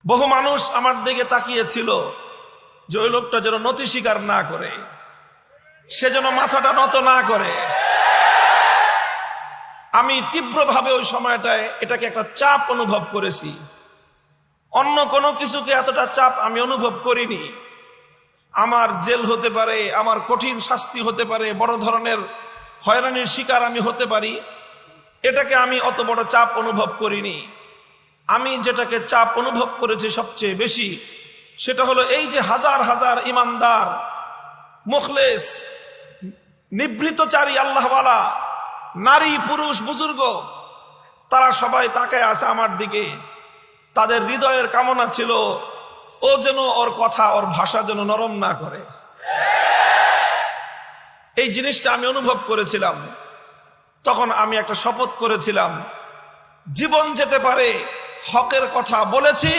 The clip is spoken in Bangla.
বহু মানুষ আমার দিকে তাকিয়েছিল যে ওই লোকটা যেন নতি স্বীকার না করে, সে যেন মাথাটা নত না করে। আমি তীব্রভাবে ওই সময়টায় এটাকে একটা চাপ অনুভব করেছি। অন্য কোনো কিছুকে এতটা চাপ আমি অনুভব করিনি। আমার জেল হতে পারে, আমার কঠিন শাস্তি হতে পারে, বড় ধরনের হয়রানির শিকার আমি হতে পারি, এটাকে আমি অত বড় চাপ অনুভব করিনি। আমি যেটাকে চাপ অনুভব করেছি সবচেয়ে বেশি, সেটা হলো এই যে হাজার হাজার ইমানদার, মুখলেস, নিভৃতচারী আল্লাহওয়ালা নারী, পুরুষ, বুজুর্গ, তারা সবাই তাকায় আছে আমার দিকে। তাদের হৃদয়ের কামনা ছিল ও যেন ওর কথা, ওর ভাষা যেন নরম না করে। এই জিনিসটা আমি অনুভব করেছিলাম। তখন আমি একটা শপথ করেছিলাম, জীবন যেতে পারে, হকের কথা বলেছি,